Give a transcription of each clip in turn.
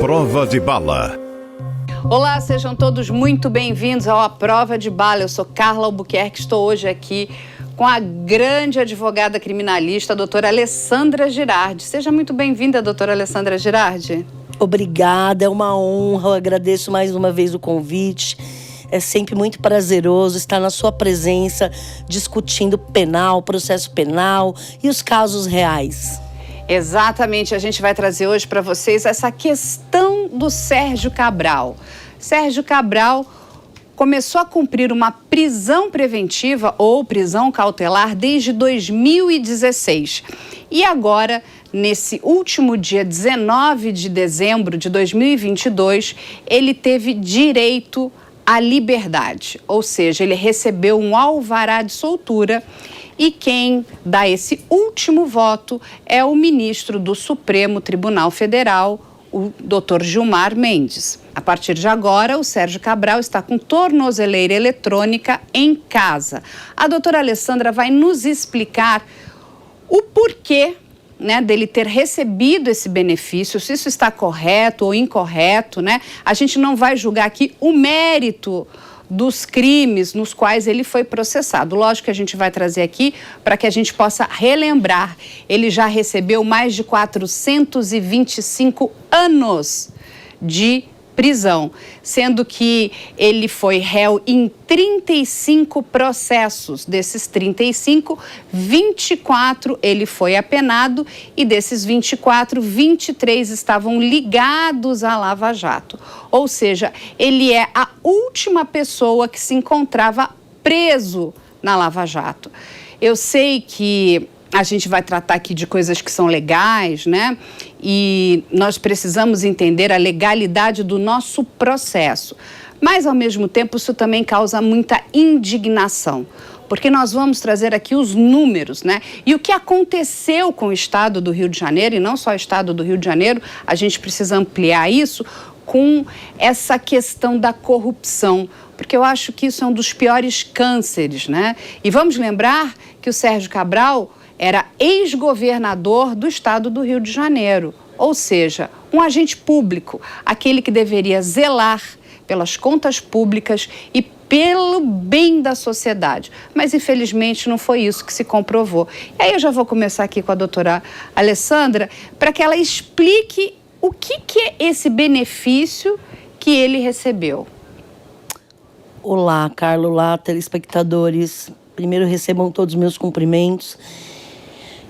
Prova de Bala. Olá, sejam todos muito bem-vindos ao A Prova de Bala. Eu sou Carla Albuquerque, estou hoje aqui com a grande advogada criminalista, a doutora Alessandra Girardi. Seja muito bem-vinda, doutora Alessandra Girardi. Obrigada, é uma honra, eu agradeço mais uma vez o convite. É sempre muito prazeroso estar na sua presença, discutindo penal, processo penal e os casos reais. Exatamente, a gente vai trazer hoje para vocês essa questão do Sérgio Cabral. Sérgio Cabral começou a cumprir uma prisão preventiva ou prisão cautelar desde 2016. E agora, nesse último dia 19 de dezembro de 2022, ele teve direito à liberdade, ou seja, ele recebeu um alvará de soltura e quem dá esse último voto é o ministro do Supremo Tribunal Federal, o Dr. Gilmar Mendes. A partir de agora, o Sérgio Cabral está com tornozeleira eletrônica em casa. A doutora Alessandra vai nos explicar o porquê, dele ter recebido esse benefício, se isso está correto ou incorreto, A gente não vai julgar aqui o mérito dos crimes nos quais ele foi processado. Lógico que a gente vai trazer aqui para que a gente possa relembrar. Ele já recebeu mais de 425 anos de prisão, sendo que ele foi réu em 35 processos. Desses 35, 24 ele foi apenado e desses 24, 23 estavam ligados à Lava Jato. Ou seja, ele é a última pessoa que se encontrava preso na Lava Jato. Eu sei que a gente vai tratar aqui de coisas que são legais, E nós precisamos entender a legalidade do nosso processo. Mas, ao mesmo tempo, isso também causa muita indignação. Porque nós vamos trazer aqui os números, E o que aconteceu com o Estado do Rio de Janeiro, e não só o Estado do Rio de Janeiro, a gente precisa ampliar isso com essa questão da corrupção. Porque eu acho que isso é um dos piores cânceres, E vamos lembrar que o Sérgio Cabral era ex-governador do Estado do Rio de Janeiro, ou seja, um agente público, aquele que deveria zelar pelas contas públicas e pelo bem da sociedade. Mas, infelizmente, não foi isso que se comprovou. E aí eu já vou começar aqui com a doutora Alessandra, para que ela explique o que é esse benefício que ele recebeu. Olá, Carla, olá, telespectadores. Primeiro, recebam todos os meus cumprimentos.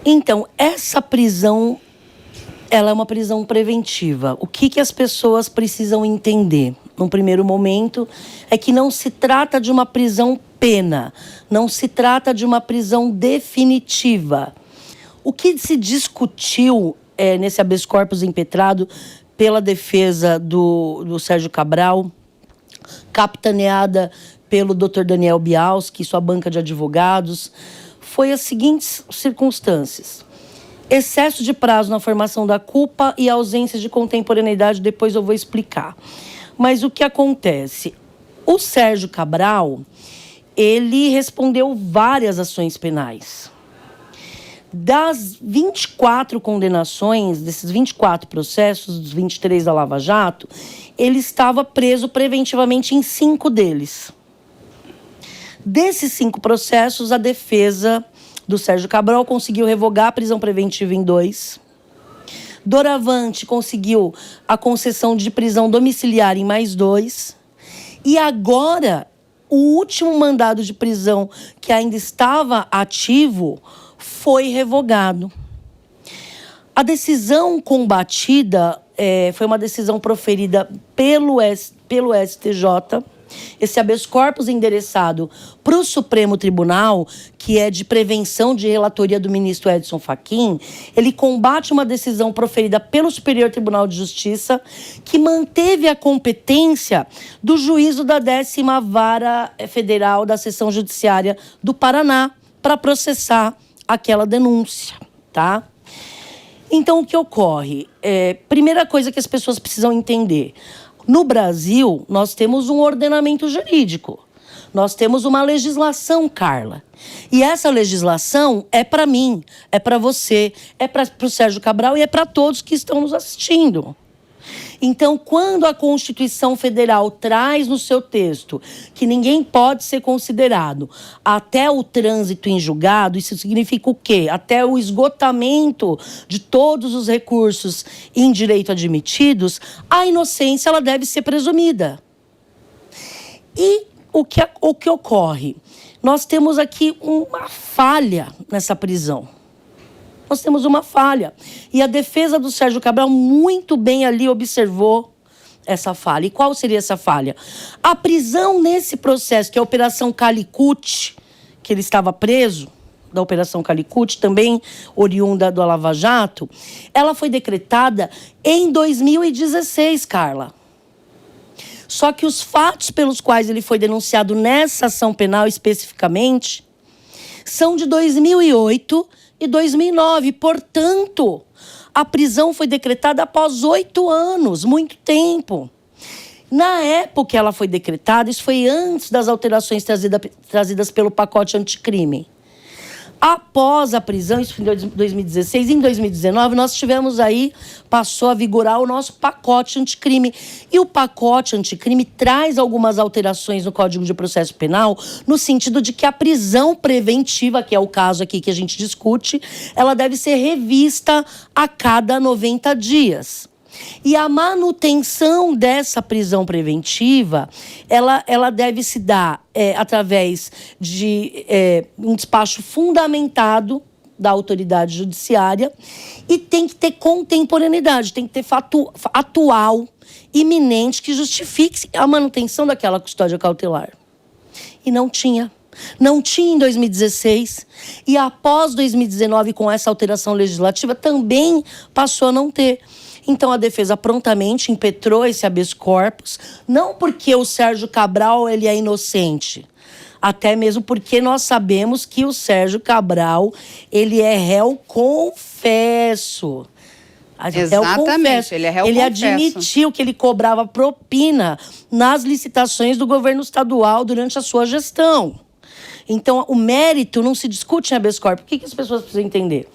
Então, essa prisão, ela é uma prisão preventiva. O que as pessoas precisam entender, num primeiro momento, é que não se trata de uma prisão pena, não se trata de uma prisão definitiva. O que se discutiu nesse habeas corpus impetrado pela defesa do Sérgio Cabral, capitaneada pelo Dr. Daniel Bialski e sua banca de advogados, foi as seguintes circunstâncias: excesso de prazo na formação da culpa e ausência de contemporaneidade, depois eu vou explicar. Mas o que acontece? O Sérgio Cabral, ele respondeu várias ações penais. Das 24 condenações, desses 24 processos, dos 23 da Lava Jato, ele estava preso preventivamente em 5 deles. Desses 5 processos, a defesa do Sérgio Cabral conseguiu revogar a prisão preventiva em 2. Doravante conseguiu a concessão de prisão domiciliar em mais 2. E agora, o último mandado de prisão que ainda estava ativo foi revogado. A decisão combatida foi uma decisão proferida pelo STJ. Esse habeas corpus endereçado para o Supremo Tribunal, que é de prevenção de relatoria do ministro Edson Fachin, ele combate uma decisão proferida pelo Superior Tribunal de Justiça, que manteve a competência do juízo da 10ª Vara Federal da Seção Judiciária do Paraná para processar aquela denúncia, tá? Então, o que ocorre? Primeira coisa que as pessoas precisam entender: no Brasil, nós temos um ordenamento jurídico. Nós temos uma legislação, Carla. E essa legislação é para mim, é para você, é para o Sérgio Cabral e é para todos que estão nos assistindo. Então, quando a Constituição Federal traz no seu texto que ninguém pode ser considerado até o trânsito em julgado, isso significa o quê? Até o esgotamento de todos os recursos em direito admitidos, a inocência ela deve ser presumida. E o que ocorre? Nós temos aqui uma falha nessa prisão. Nós temos uma falha. E a defesa do Sérgio Cabral muito bem ali observou essa falha. E qual seria essa falha? A prisão nesse processo, que é a Operação Calicut, que ele estava preso, da Operação Calicut, também oriunda do Lava Jato, ela foi decretada em 2016, Carla. Só que os fatos pelos quais ele foi denunciado nessa ação penal especificamente são de 2008 e 2009. Portanto, a prisão foi decretada após 8 anos, muito tempo. Na época que ela foi decretada, isso foi antes das alterações trazidas pelo pacote anticrime. Após a prisão, isso foi em 2016, em 2019, nós tivemos aí, passou a vigorar o nosso pacote anticrime. E o pacote anticrime traz algumas alterações no Código de Processo Penal, no sentido de que a prisão preventiva, que é o caso aqui que a gente discute, ela deve ser revista a cada 90 dias. E a manutenção dessa prisão preventiva, ela deve se dar através de um despacho fundamentado da autoridade judiciária e tem que ter contemporaneidade, tem que ter fato atual, iminente, que justifique a manutenção daquela custódia cautelar. E não tinha. Não tinha em 2016 e após 2019, com essa alteração legislativa, também passou a não ter. Então, a defesa prontamente impetrou esse habeas corpus, não porque o Sérgio Cabral ele é inocente, até mesmo porque nós sabemos que o Sérgio Cabral ele é réu confesso. Exatamente, ele é réu confesso. Ele admitiu que ele cobrava propina nas licitações do governo estadual durante a sua gestão. Então, o mérito não se discute em habeas corpus. O que as pessoas precisam entender?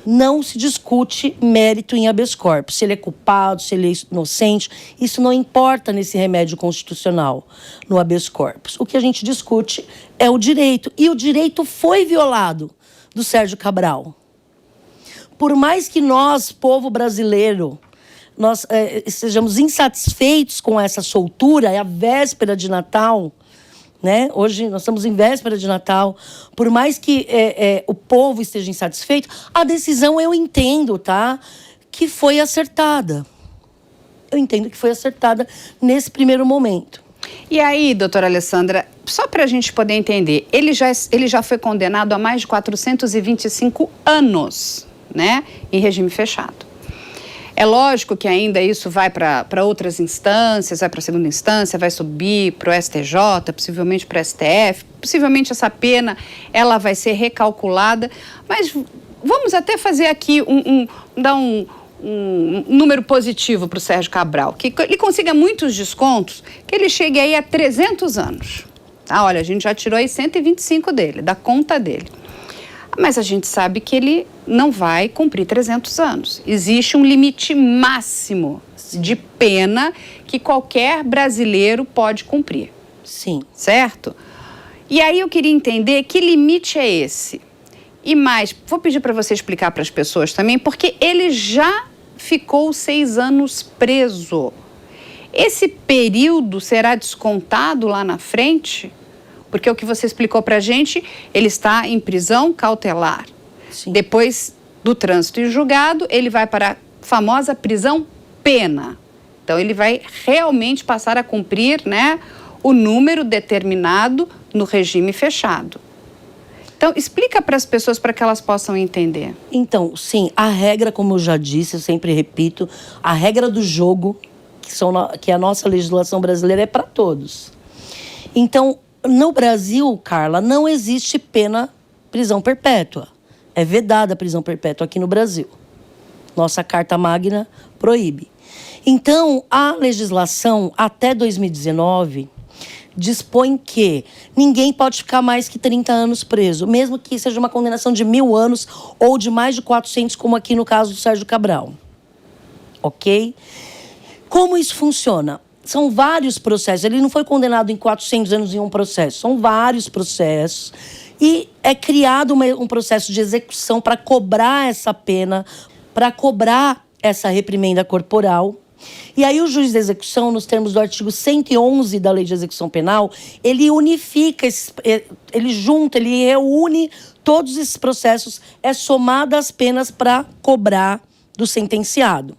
Não se discute mérito em habeas corpus. Se ele é culpado, se ele é inocente, isso não importa nesse remédio constitucional, no habeas corpus. O que a gente discute é o direito. E o direito foi violado do Sérgio Cabral. Por mais que nós, povo brasileiro, nós estejamos insatisfeitos com essa soltura, é a véspera de Natal, né? Hoje nós estamos em véspera de Natal. Por mais que o povo esteja insatisfeito, a decisão eu entendo, tá? Que foi acertada. Eu entendo que foi acertada nesse primeiro momento. E aí, doutora Alessandra, só para a gente poder entender, ele já foi condenado a mais de 425 anos, né? Em regime fechado. É lógico que ainda isso vai para outras instâncias, vai para a segunda instância, vai subir para o STJ, possivelmente para o STF, possivelmente essa pena ela vai ser recalculada, mas vamos até fazer aqui dar um número positivo para o Sérgio Cabral, que ele consiga muitos descontos, que ele chegue aí a 300 anos. Tá? Olha, a gente já tirou aí 125 dele, da conta dele. Mas a gente sabe que ele não vai cumprir 300 anos. Existe um limite máximo de pena que qualquer brasileiro pode cumprir. Sim. Certo? E aí eu queria entender que limite é esse. E mais, vou pedir para você explicar para as pessoas também, porque ele já ficou 6 anos preso. Esse período será descontado lá na frente? Porque o que você explicou para a gente, ele está em prisão cautelar. Sim. Depois do trânsito em julgado, ele vai para a famosa prisão pena. Então, ele vai realmente passar a cumprir, né, o número determinado no regime fechado. Então, explica para as pessoas para que elas possam entender. Então, sim, a regra, como eu já disse, eu sempre repito, a regra do jogo, que a nossa legislação brasileira é para todos. Então, no Brasil, Carla, não existe prisão perpétua. É vedada a prisão perpétua aqui no Brasil. Nossa Carta Magna proíbe. Então, a legislação, até 2019, dispõe que ninguém pode ficar mais que 30 anos preso, mesmo que seja uma condenação de 1.000 anos ou de mais de 400, como aqui no caso do Sérgio Cabral. Ok? Como isso funciona? São vários processos. Ele não foi condenado em 400 anos em um processo. São vários processos. E é criado um processo de execução para cobrar essa pena, para cobrar essa reprimenda corporal. E aí o juiz de execução, nos termos do artigo 111 da Lei de Execução Penal, ele unifica, ele reúne todos esses processos, é somado as penas para cobrar do sentenciado.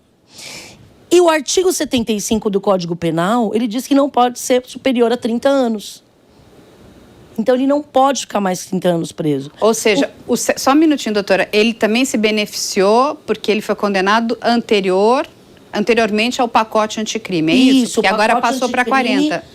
E o artigo 75 do Código Penal, ele diz que não pode ser superior a 30 anos. Então, ele não pode ficar mais 30 anos preso. Ou seja, só um minutinho, doutora, ele também se beneficiou porque ele foi condenado anteriormente ao pacote anticrime, é isso? Que agora passou para 40.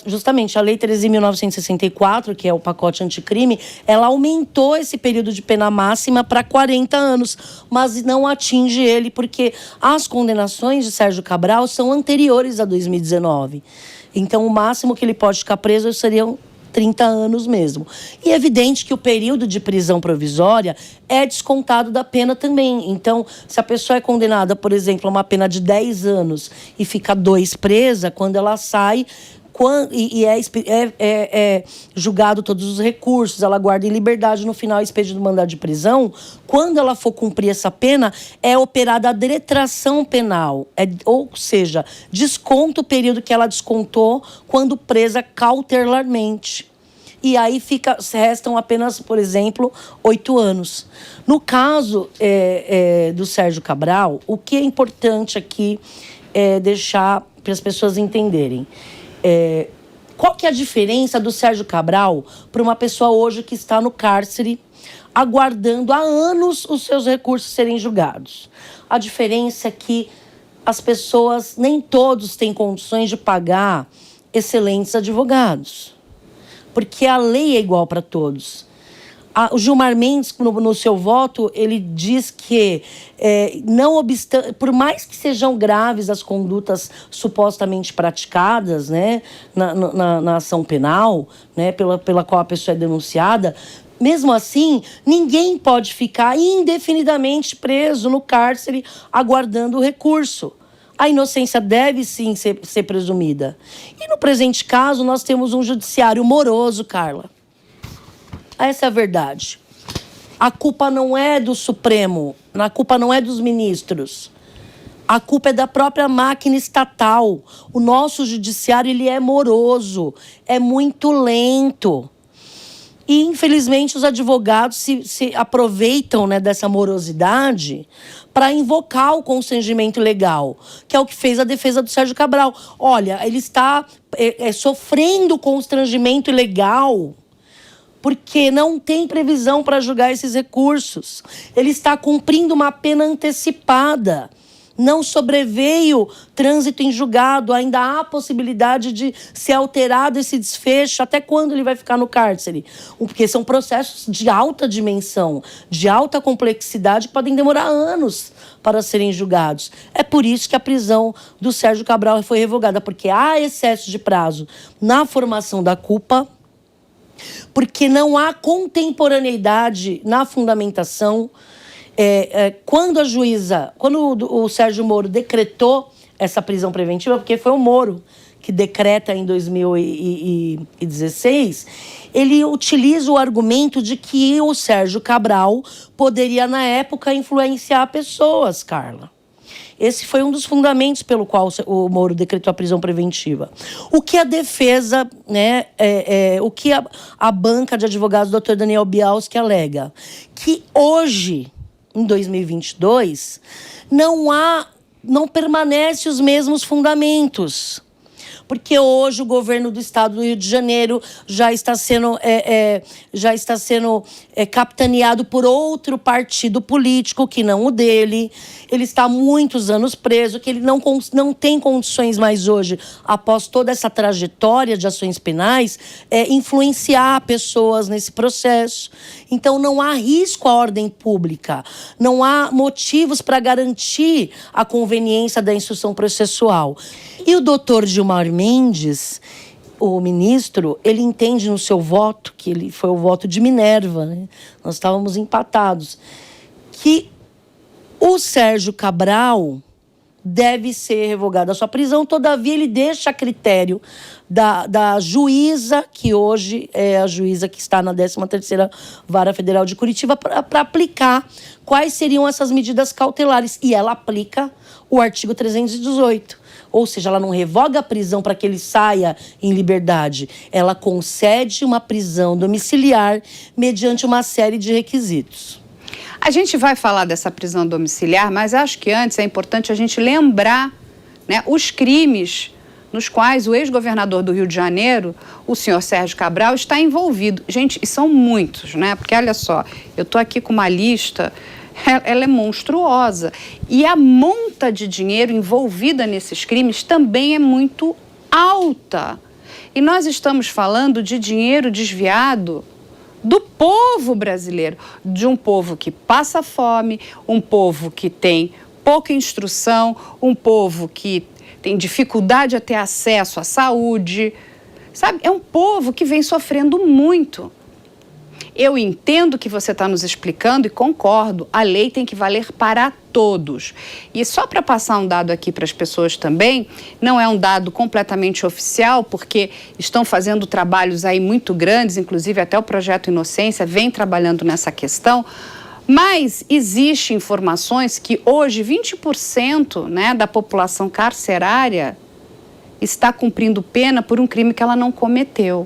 Justamente, a Lei 13.964, que é o pacote anticrime, ela aumentou esse período de pena máxima para 40 anos, mas não atinge ele, porque as condenações de Sérgio Cabral são anteriores a 2019. Então, o máximo que ele pode ficar preso seriam 30 anos mesmo. E é evidente que o período de prisão provisória é descontado da pena também. Então, se a pessoa é condenada, por exemplo, a uma pena de 10 anos e fica 2 presa, quando ela sai e é julgado todos os recursos, ela guarda em liberdade, no final é expedido mandado de prisão, quando ela for cumprir essa pena, é operada a detração penal, ou seja, desconta o período que ela descontou quando presa cautelarmente. E aí restam apenas, por exemplo, 8 anos. No caso do Sérgio Cabral, o que é importante aqui é deixar para as pessoas entenderem. Qual que é a diferença do Sérgio Cabral para uma pessoa hoje que está no cárcere aguardando há anos os seus recursos serem julgados? A diferença é que as pessoas, nem todos têm condições de pagar excelentes advogados, porque a lei é igual para todos. O Gilmar Mendes, no seu voto, ele diz que, não obstante, por mais que sejam graves as condutas supostamente praticadas, né, na ação penal, né, pela qual a pessoa é denunciada, mesmo assim, ninguém pode ficar indefinidamente preso no cárcere aguardando o recurso. A inocência deve, sim, ser presumida. E, no presente caso, nós temos um judiciário moroso, Carla. Essa é a verdade. A culpa não é do Supremo, a culpa não é dos ministros. A culpa é da própria máquina estatal. O nosso judiciário, ele é moroso, é muito lento. E, infelizmente, os advogados se aproveitam, né, dessa morosidade para invocar o constrangimento legal, que é o que fez a defesa do Sérgio Cabral. Olha, ele está sofrendo constrangimento ilegal porque não tem previsão para julgar esses recursos. Ele está cumprindo uma pena antecipada. Não sobreveio trânsito em julgado, ainda há possibilidade de ser alterado esse desfecho. Até quando ele vai ficar no cárcere? Porque são processos de alta dimensão, de alta complexidade, que podem demorar anos para serem julgados. É por isso que a prisão do Sérgio Cabral foi revogada, porque há excesso de prazo na formação da culpa, porque não há contemporaneidade na fundamentação. Quando o Sérgio Moro decretou essa prisão preventiva, porque foi o Moro que decreta em 2016, ele utiliza o argumento de que o Sérgio Cabral poderia, na época, influenciar pessoas, Carla. Esse foi um dos fundamentos pelo qual o Moro decretou a prisão preventiva. O que a defesa, né, o que a banca de advogados do Dr. Daniel Bialski alega? Que hoje, em 2022, não permanece os mesmos fundamentos. Porque hoje o governo do estado do Rio de Janeiro já está sendo capitaneado por outro partido político que não o dele. Ele está há muitos anos preso, que ele não tem condições mais hoje, após toda essa trajetória de ações penais, influenciar pessoas nesse processo. Então não há risco à ordem pública, não há motivos para garantir a conveniência da instrução processual. E o doutor Gilmar Mendes, o ministro, ele entende no seu voto, que ele foi o voto de Minerva, né? Nós estávamos empatados, que o Sérgio Cabral deve ser revogada a sua prisão. Todavia, ele deixa a critério da juíza, que hoje é a juíza que está na 13ª Vara Federal de Curitiba, para aplicar quais seriam essas medidas cautelares. E ela aplica o artigo 318. Ou seja, ela não revoga a prisão para que ele saia em liberdade. Ela concede uma prisão domiciliar mediante uma série de requisitos. A gente vai falar dessa prisão domiciliar, mas acho que antes é importante a gente lembrar, né, os crimes nos quais o ex-governador do Rio de Janeiro, o senhor Sérgio Cabral, está envolvido. Gente, e são muitos, né? Porque olha só, eu estou aqui com uma lista, ela é monstruosa. E a monta de dinheiro envolvida nesses crimes também é muito alta. E nós estamos falando de dinheiro desviado do povo brasileiro, de um povo que passa fome, um povo que tem pouca instrução, um povo que tem dificuldade a ter acesso à saúde, sabe? É um povo que vem sofrendo muito. Eu entendo que você está nos explicando e concordo, a lei tem que valer para todos. E só para passar um dado aqui para as pessoas também, não é um dado completamente oficial, porque estão fazendo trabalhos aí muito grandes, inclusive até o Projeto Inocência vem trabalhando nessa questão, mas existem informações que hoje 20%, né, da população carcerária está cumprindo pena por um crime que ela não cometeu.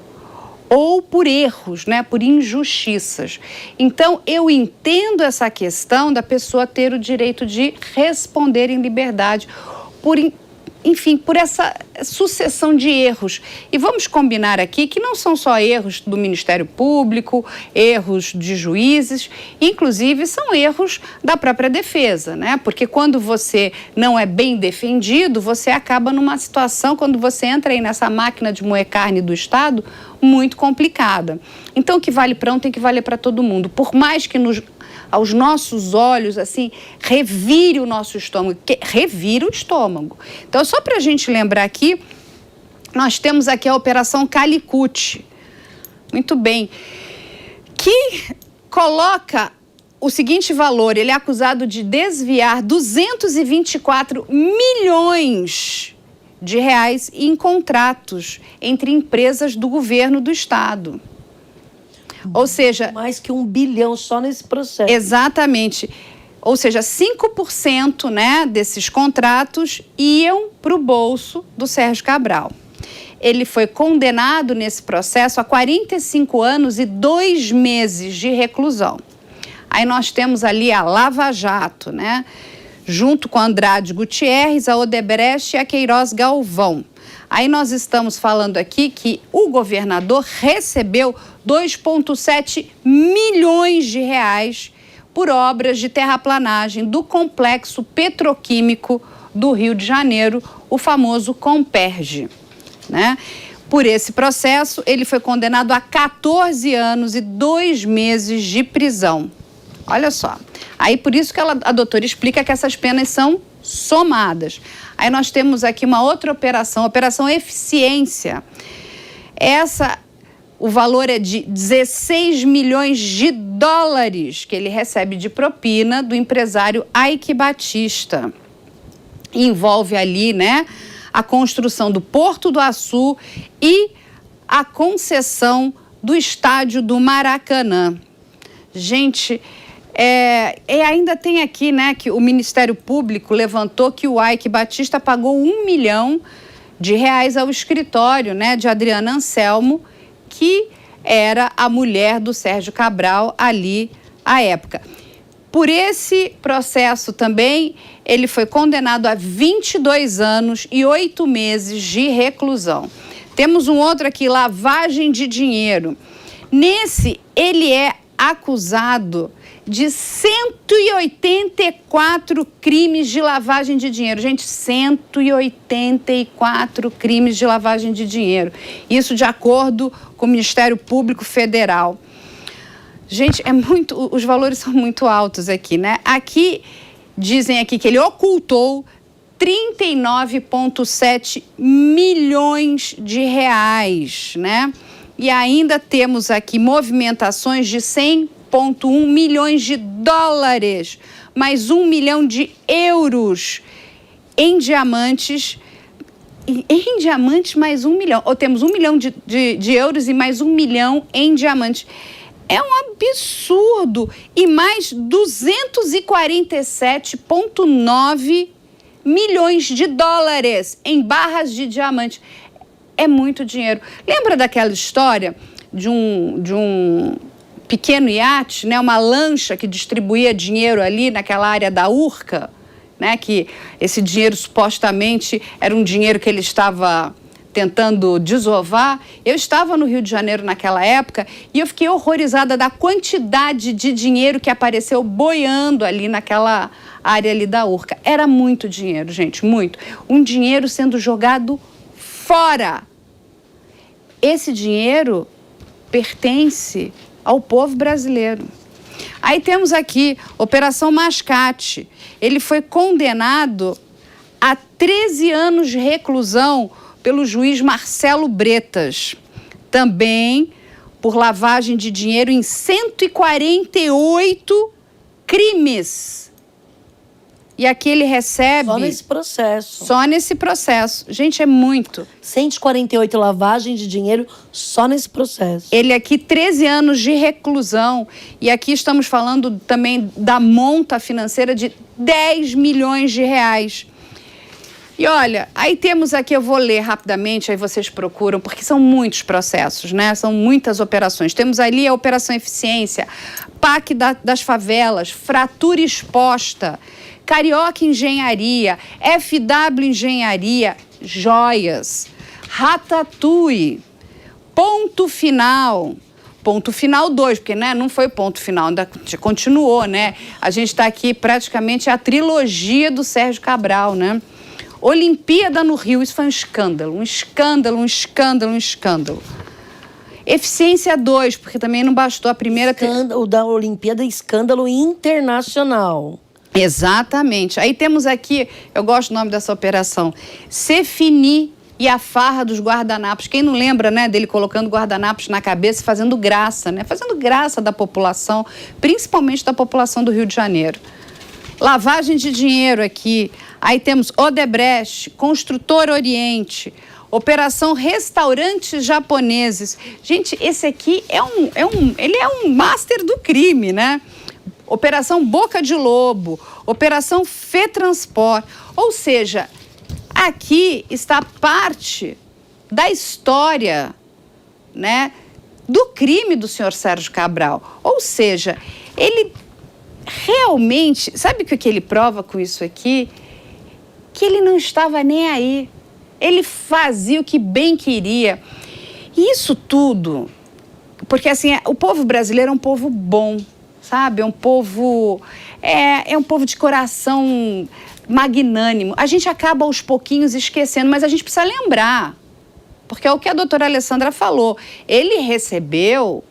Ou por erros, né, por injustiças. Então, eu entendo essa questão da pessoa ter o direito de responder em liberdade, enfim, por essa sucessão de erros. E vamos combinar aqui que não são só erros do Ministério Público, erros de juízes, inclusive são erros da própria defesa, né? Porque quando você não é bem defendido, você acaba numa situação, quando você entra aí nessa máquina de moer carne do Estado, muito complicada. Então, o que vale para um tem que valer para todo mundo. Por mais que aos nossos olhos, assim, revire o nosso estômago, revira o estômago. Então, só para a gente lembrar aqui, nós temos aqui a Operação Calicut. Muito bem. Que coloca o seguinte valor, ele é acusado de desviar 224 milhões de reais em contratos entre empresas do governo do Estado. Ou seja... Mais que 1 bilhão só nesse processo. Exatamente. Ou seja, 5%, né, desses contratos iam para o bolso do Sérgio Cabral. Ele foi condenado nesse processo a 45 anos e 2 meses de reclusão. Aí nós temos ali a Lava Jato, né? Junto com a Andrade Gutierrez, a Odebrecht e a Queiroz Galvão. Aí nós estamos falando aqui que o governador recebeu 2,7 milhões de reais por obras de terraplanagem do complexo petroquímico do Rio de Janeiro, o famoso Comperj, né? Por esse processo, ele foi condenado a 14 anos e 2 meses de prisão. Olha só. Aí por isso que a doutora explica que essas penas são somadas. Aí nós temos aqui uma outra operação, Operação Eficiência. O valor é de 16 milhões de dólares que ele recebe de propina do empresário Ike Batista. Envolve ali, né, a construção do Porto do Açu e a concessão do estádio do Maracanã. Gente, ainda tem aqui, né, que o Ministério Público levantou que o Ike Batista pagou 1 milhão de reais ao escritório, né, de Adriana Anselmo, que era a mulher do Sérgio Cabral ali à época. Por esse processo também, ele foi condenado a 22 anos e 8 meses de reclusão. Temos um outro aqui, lavagem de dinheiro. Nesse, ele é acusado de 184 crimes de lavagem de dinheiro. Gente, 184 crimes de lavagem de dinheiro. Isso de acordo com o Ministério Público Federal. Gente, os valores são muito altos aqui, né? Aqui, dizem aqui que ele ocultou 39,7 milhões de reais, né? E ainda temos aqui movimentações de 100,1 milhões de dólares, mais 1 milhão de euros em diamantes, mais 1 milhão. Ou temos 1 milhão de euros e mais 1 milhão em diamantes. É um absurdo. E mais 247,9 milhões de dólares em barras de diamante. É muito dinheiro. Lembra daquela história de um pequeno iate, né? Uma lancha que distribuía dinheiro ali naquela área da Urca? Né? Que esse dinheiro supostamente era um dinheiro que ele estava tentando desovar. Eu estava no Rio de Janeiro naquela época e eu fiquei horrorizada da quantidade de dinheiro que apareceu boiando ali naquela área ali da Urca. Era muito dinheiro, gente, muito. Um dinheiro sendo jogado fora. Esse dinheiro pertence ao povo brasileiro. Aí temos aqui Operação Mascate. Ele foi condenado a 13 anos de reclusão pelo juiz Marcelo Bretas, também por lavagem de dinheiro em 148 crimes. E aqui ele recebe... Só nesse processo. Só nesse processo. Gente, é muito. 148 lavagem de dinheiro só nesse processo. Ele aqui, 13 anos de reclusão. E aqui estamos falando também da monta financeira de 10 milhões de reais. E olha, aí temos aqui, eu vou ler rapidamente, aí vocês procuram, porque são muitos processos, né? São muitas operações. Temos ali a Operação Eficiência, PAC das Favelas, Fratura Exposta, Carioca Engenharia, FW Engenharia, Joias, Ratatouille, Ponto Final 2, porque né, não foi ponto final, ainda continuou, né? A gente está aqui praticamente a trilogia do Sérgio Cabral, né? Olimpíada no Rio, isso foi um escândalo. Eficiência 2, porque também não bastou a primeira... O da Olimpíada, escândalo internacional. Exatamente. Aí temos aqui, eu gosto do nome dessa operação, Cefini e a farra dos guardanapos. Quem não lembra, né, dele colocando guardanapos na cabeça e fazendo graça, né? Fazendo graça da população, principalmente da população do Rio de Janeiro. Lavagem de dinheiro aqui. Aí temos Odebrecht, Construtor Oriente, Operação Restaurantes Japoneses. Gente, esse aqui ele é um master do crime, né? Operação Boca de Lobo, Operação Fetransport. Ou seja, aqui está parte da história, né, do crime do senhor Sérgio Cabral. Ou seja, ele realmente... Sabe o que ele prova com isso aqui? Que ele não estava nem aí. Ele fazia o que bem queria. E isso tudo... Porque, assim, o povo brasileiro é um povo bom, sabe? É um povo de coração magnânimo. A gente acaba aos pouquinhos esquecendo, mas a gente precisa lembrar. Porque é o que a doutora Alessandra falou. Ele recebeu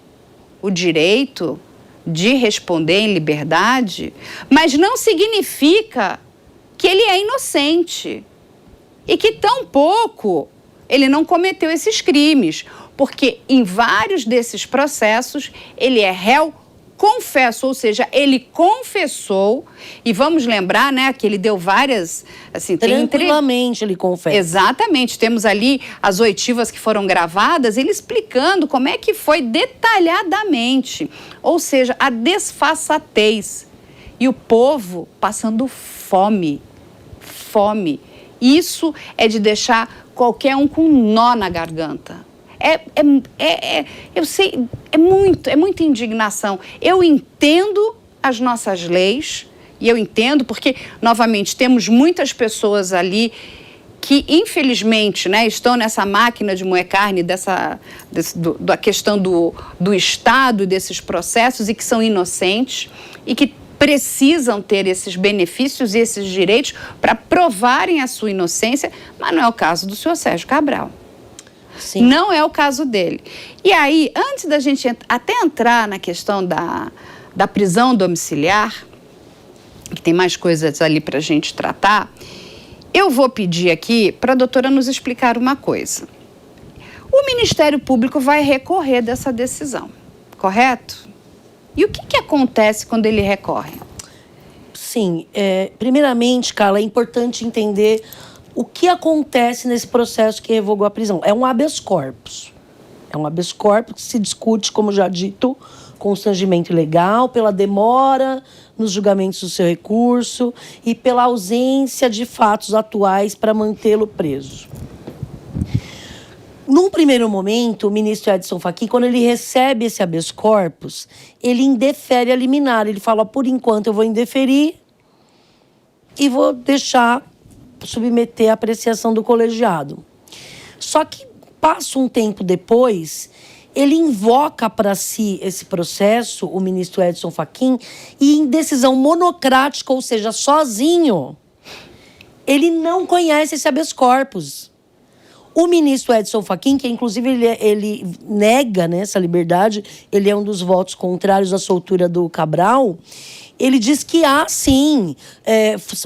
o direito de responder em liberdade, mas não significa que ele é inocente e que tampouco ele não cometeu esses crimes, porque em vários desses processos ele é réu confesso, ou seja, ele confessou, e vamos lembrar, né, que ele deu várias... Assim, tranquilamente ele confessa. Exatamente, temos ali as oitivas que foram gravadas, ele explicando como é que foi detalhadamente, ou seja, a desfaçatez, e o povo passando fome. Isso é de deixar qualquer um com um nó na garganta. Eu sei, é muita indignação. Eu entendo as nossas leis, e eu entendo porque, novamente, temos muitas pessoas ali que, infelizmente, né, estão nessa máquina de moer carne, da questão do Estado, desses processos, e que são inocentes, e que precisam ter esses benefícios e esses direitos para provarem a sua inocência, mas não é o caso do senhor Sérgio Cabral. Sim. Não é o caso dele. E aí, antes da gente até entrar na questão da prisão domiciliar, que tem mais coisas ali para a gente tratar, eu vou pedir aqui para a doutora nos explicar uma coisa. O Ministério Público vai recorrer dessa decisão, correto? E o que acontece quando ele recorre? assim, primeiramente, Carla, é importante entender o que acontece nesse processo que revogou a prisão. É um habeas corpus. É um habeas corpus que se discute, como já dito, constrangimento ilegal, pela demora nos julgamentos do seu recurso e pela ausência de fatos atuais para mantê-lo preso. Num primeiro momento, o ministro Edson Fachin, quando ele recebe esse habeas corpus, ele indefere a liminar. Ele fala, por enquanto eu vou indeferir e vou deixar submeter à apreciação do colegiado. Só que passa um tempo depois, ele invoca para si esse processo, o ministro Edson Fachin, e em decisão monocrática, ou seja, sozinho, ele não conhece esse habeas corpus. O ministro Edson Fachin, que inclusive ele nega, né, essa liberdade, ele é um dos votos contrários à soltura do Cabral, ele diz que sim,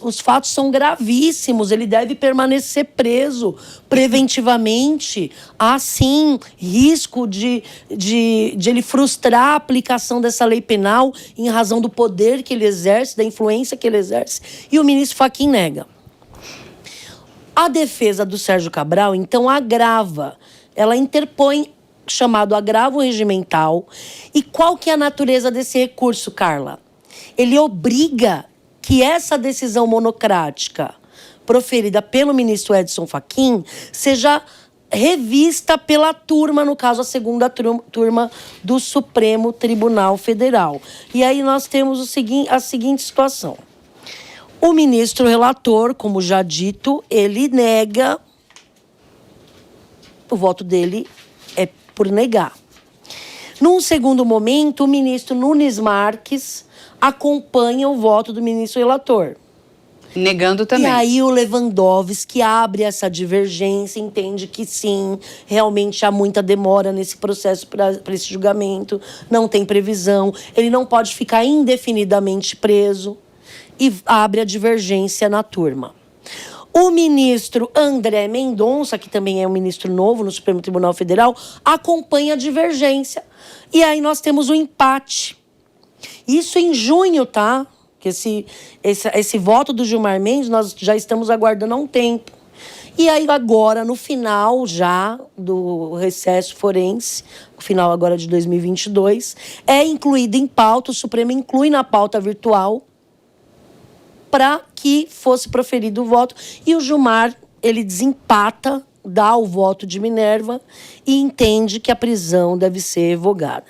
os fatos são gravíssimos, ele deve permanecer preso preventivamente, há sim risco de ele frustrar a aplicação dessa lei penal em razão do poder que ele exerce, da influência que ele exerce, e o ministro Fachin nega. A defesa do Sérgio Cabral, então, agrava. Ela interpõe chamado agravo regimental. E qual que é a natureza desse recurso, Carla? Ele obriga que essa decisão monocrática proferida pelo ministro Edson Fachin seja revista pela turma, no caso, a segunda turma do Supremo Tribunal Federal. E aí nós temos a seguinte situação. O ministro relator, como já dito, ele nega, o voto dele é por negar. Num segundo momento, o ministro Nunes Marques acompanha o voto do ministro relator. Negando também. E aí o Lewandowski abre essa divergência, entende que sim, realmente há muita demora nesse processo para esse julgamento, não tem previsão, ele não pode ficar indefinidamente preso. E abre a divergência na turma. O ministro André Mendonça, que também é um ministro novo no Supremo Tribunal Federal, acompanha a divergência. E aí nós temos um empate. Isso em junho, tá? Que esse voto do Gilmar Mendes nós já estamos aguardando há um tempo. E aí agora, no final já do recesso forense, no final agora de 2022, é incluído em pauta, o Supremo inclui na pauta virtual, para que fosse proferido o voto. E o Gilmar, ele desempata, dá o voto de Minerva e entende que a prisão deve ser revogada.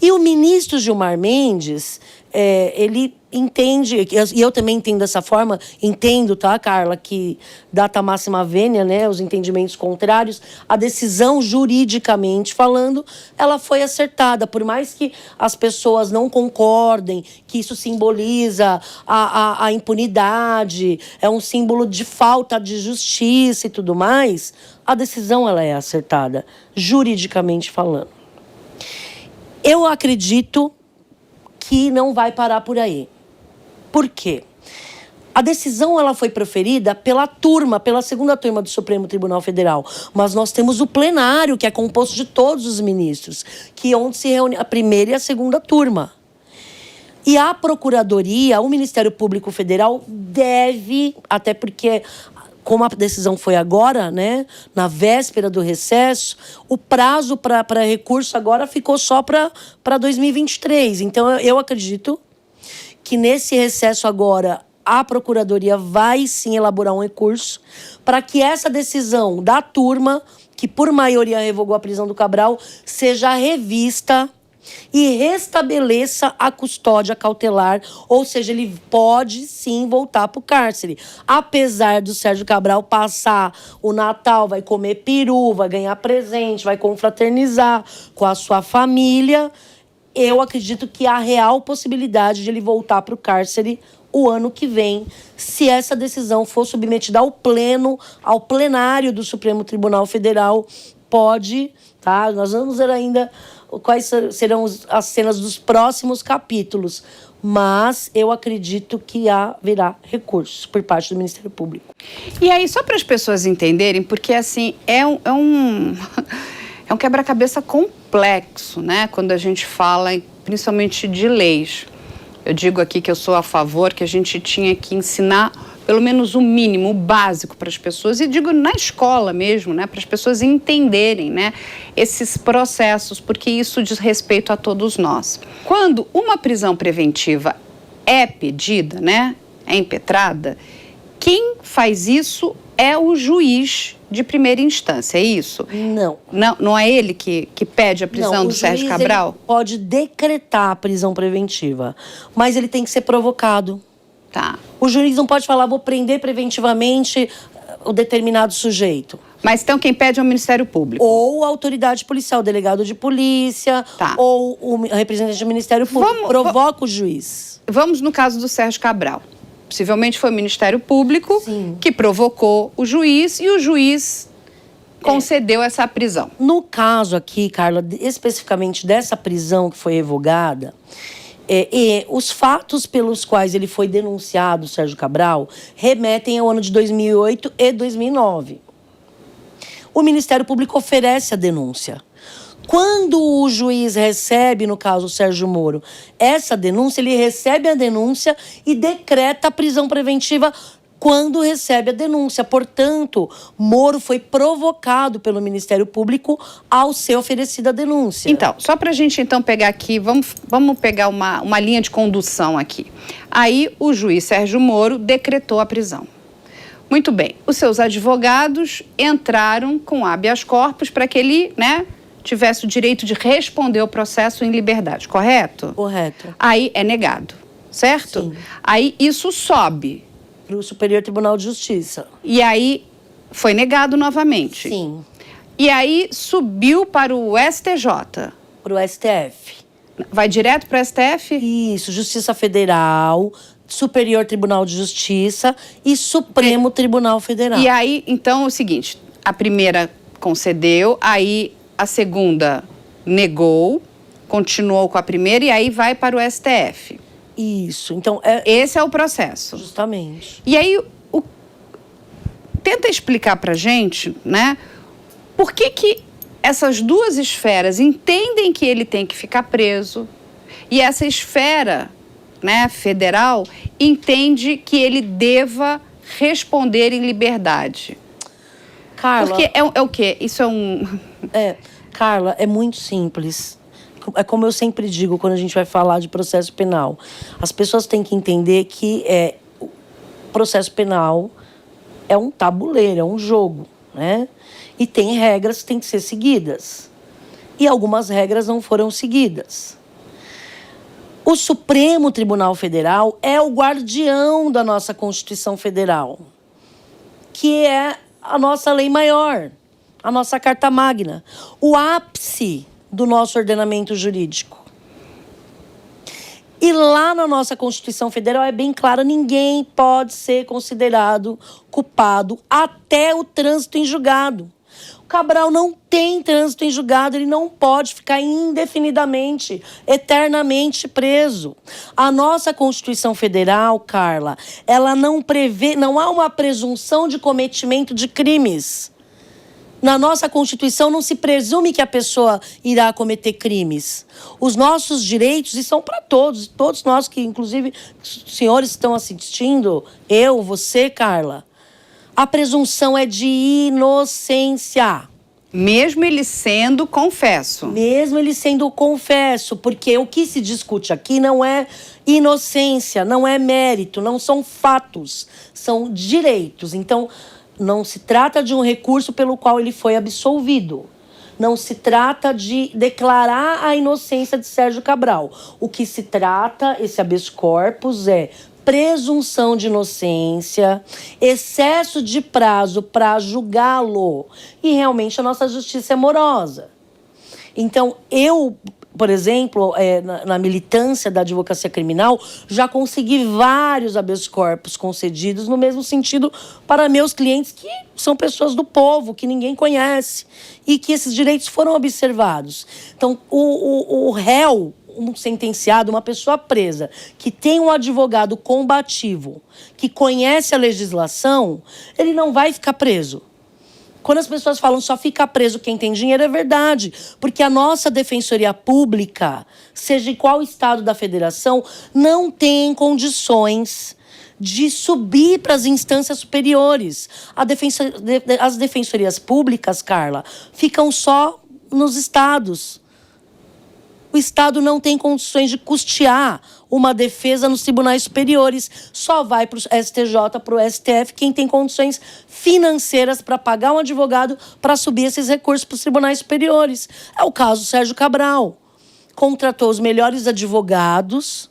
E o ministro Gilmar Mendes, ele entende, e eu também entendo dessa forma, entendo, tá, Carla, que data máxima vênia, né, os entendimentos contrários, a decisão juridicamente falando, ela foi acertada, por mais que as pessoas não concordem, que isso simboliza a impunidade, é um símbolo de falta de justiça e tudo mais, a decisão ela é acertada, juridicamente falando. Eu acredito que não vai parar por aí. Por quê? A decisão ela foi proferida pela segunda turma do Supremo Tribunal Federal. Mas nós temos o plenário, que é composto de todos os ministros, que é onde se reúne a primeira e a segunda turma. E a Procuradoria, o Ministério Público Federal deve, até porque, como a decisão foi agora, né, na véspera do recesso, o prazo para recurso agora ficou só para 2023. Então, eu acredito que nesse recesso agora, a Procuradoria vai sim elaborar um recurso para que essa decisão da turma, que por maioria revogou a prisão do Cabral, seja revista e restabeleça a custódia cautelar, ou seja, ele pode sim voltar para o cárcere. Apesar do Sérgio Cabral passar o Natal, vai comer peru, vai ganhar presente, vai confraternizar com a sua família, eu acredito que há real possibilidade de ele voltar para o cárcere o ano que vem, se essa decisão for submetida ao plenário do Supremo Tribunal Federal, pode, tá? Nós vamos ver ainda quais serão as cenas dos próximos capítulos, mas eu acredito que haverá recurso por parte do Ministério Público. E aí, só para as pessoas entenderem, porque assim, é um quebra-cabeça complexo, né? Quando a gente fala principalmente de leis. Eu digo aqui que eu sou a favor que a gente tinha que ensinar pelo menos o mínimo, o básico para as pessoas, e digo na escola mesmo, né, para as pessoas entenderem, né, esses processos, porque isso diz respeito a todos nós. Quando uma prisão preventiva é pedida, né, é impetrada, quem faz isso é o juiz de primeira instância, é isso? Não. Não é ele que pede a prisão do Sérgio Cabral? Ele pode decretar a prisão preventiva, mas ele tem que ser provocado. Tá. O juiz não pode falar, vou prender preventivamente o determinado sujeito. Mas então quem pede é o Ministério Público? Ou a autoridade policial, o delegado de polícia, tá. Ou o representante do Ministério Público. Provoca o juiz. Vamos no caso do Sérgio Cabral. Possivelmente foi o Ministério Público Sim. que provocou o juiz e o juiz concedeu essa prisão. No caso aqui, Carla, especificamente dessa prisão que foi revogada, os fatos pelos quais ele foi denunciado, Sérgio Cabral, remetem ao ano de 2008 e 2009. O Ministério Público oferece a denúncia. Quando o juiz recebe, no caso o Sérgio Moro, essa denúncia, ele recebe a denúncia e decreta a prisão preventiva quando recebe a denúncia. Portanto, Moro foi provocado pelo Ministério Público ao ser oferecida a denúncia. Então, só para a gente então pegar aqui, vamos pegar uma linha de condução aqui. Aí o juiz Sérgio Moro decretou a prisão. Muito bem, os seus advogados entraram com habeas corpus para que ele, né, tivesse o direito de responder o processo em liberdade, correto? Correto. Aí é negado, certo? Sim. Aí isso sobe para o Superior Tribunal de Justiça. E aí foi negado novamente. Sim. E aí subiu para o STJ. Para o STF. Vai direto para o STF? Isso, Justiça Federal, Superior Tribunal de Justiça e Supremo Tribunal Federal. E aí, então, é o seguinte, a primeira concedeu, aí a segunda negou, continuou com a primeira e aí vai para o STF. Isso, então... Esse é o processo. Justamente. E aí, tenta explicar pra gente, né, por que essas duas esferas entendem que ele tem que ficar preso e essa esfera, né, federal entende que ele deva responder em liberdade. Carla... Porque é o quê? Isso é um... Carla, é muito simples. É como eu sempre digo quando a gente vai falar de processo penal. As pessoas têm que entender que o processo penal é um tabuleiro, é um jogo, né? E tem regras que têm que ser seguidas. E algumas regras não foram seguidas. O Supremo Tribunal Federal é o guardião da nossa Constituição Federal, que é a nossa lei maior, a nossa Carta Magna, o ápice do nosso ordenamento jurídico. E lá na nossa Constituição Federal é bem claro, ninguém pode ser considerado culpado até o trânsito em julgado. O Cabral não tem trânsito em julgado, ele não pode ficar indefinidamente, eternamente preso. A nossa Constituição Federal, Carla, ela não prevê, não há uma presunção de cometimento de crimes. Na nossa Constituição não se presume que a pessoa irá cometer crimes. Os nossos direitos, e são para todos nós que, inclusive, os senhores estão assistindo, eu, você, Carla, a presunção é de inocência. Mesmo ele sendo confesso. Mesmo ele sendo confesso, porque o que se discute aqui não é inocência, não é mérito, não são fatos, são direitos. Então, não se trata de um recurso pelo qual ele foi absolvido. Não se trata de declarar a inocência de Sérgio Cabral. O que se trata, esse habeas corpus, é presunção de inocência, excesso de prazo para julgá-lo. E realmente a nossa justiça é morosa. Então, eu, por exemplo, na militância da advocacia criminal, já consegui vários habeas corpus concedidos no mesmo sentido para meus clientes que são pessoas do povo, que ninguém conhece, e que esses direitos foram observados. Então, o réu, um sentenciado, uma pessoa presa, que tem um advogado combativo, que conhece a legislação, ele não vai ficar preso. Quando as pessoas falam só fica preso quem tem dinheiro, é verdade. Porque a nossa defensoria pública, seja em qual estado da federação, não tem condições de subir para as instâncias superiores. As defensorias públicas, Carla, ficam só nos estados. O Estado não tem condições de custear uma defesa nos tribunais superiores. Só vai para o STJ, para o STF, quem tem condições financeiras para pagar um advogado para subir esses recursos para os tribunais superiores. É o caso do Sérgio Cabral. Contratou os melhores advogados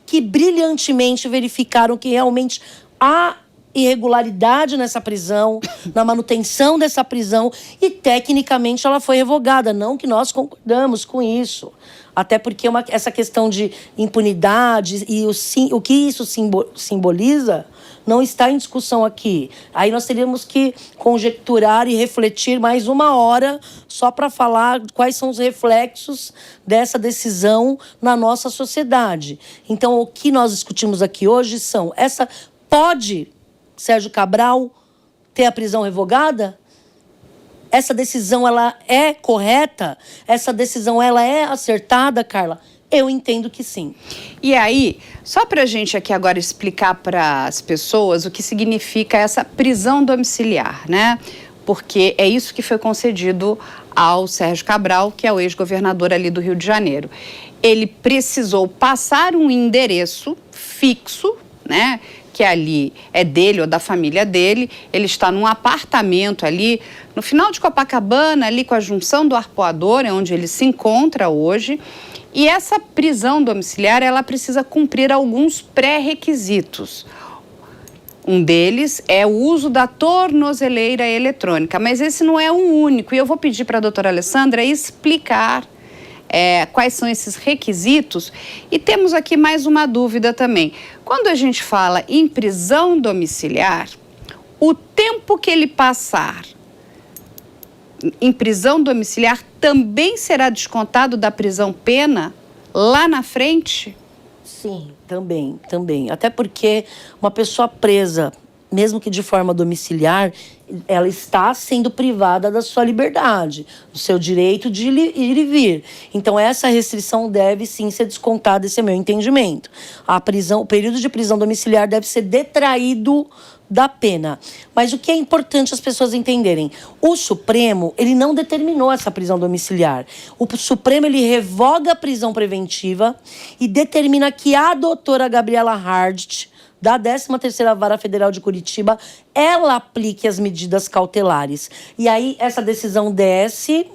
que brilhantemente verificaram que realmente há irregularidade nessa prisão, na manutenção dessa prisão, e tecnicamente ela foi revogada. Não que nós concordamos com isso. Até porque essa questão de impunidade e o que isso simboliza não está em discussão aqui. Aí nós teríamos que conjecturar e refletir mais 1 hora só para falar quais são os reflexos dessa decisão na nossa sociedade. Então, o que nós discutimos aqui hoje pode Sérgio Cabral ter a prisão revogada? Essa decisão, ela é correta? Essa decisão, ela é acertada, Carla? Eu entendo que sim. E aí, só para a gente aqui agora explicar para as pessoas o que significa essa prisão domiciliar, né? Porque é isso que foi concedido ao Sérgio Cabral, que é o ex-governador ali do Rio de Janeiro. Ele precisou passar um endereço fixo, né? Que ali é dele ou da família dele. Ele está num apartamento ali, no final de Copacabana, ali com a junção do Arpoador, é onde ele se encontra hoje. E essa prisão domiciliar, ela precisa cumprir alguns pré-requisitos. Um deles é o uso da tornozeleira eletrônica, mas esse não é o único. E eu vou pedir para a doutora Alessandra explicar quais são esses requisitos. E temos aqui mais uma dúvida também. Quando a gente fala em prisão domiciliar, o tempo que ele passar em prisão domiciliar também será descontado da prisão-pena lá na frente? Sim, também. Até porque uma pessoa presa, mesmo que de forma domiciliar, ela está sendo privada da sua liberdade, do seu direito de ir e vir. Então, essa restrição deve sim ser descontada, esse é meu entendimento. O período de prisão domiciliar deve ser detraído da pena. Mas o que é importante as pessoas entenderem? O Supremo, ele não determinou essa prisão domiciliar. O Supremo, ele revoga a prisão preventiva e determina que a doutora Gabriela Hardt, da 13ª Vara Federal de Curitiba, ela aplique as medidas cautelares. E aí, essa decisão desce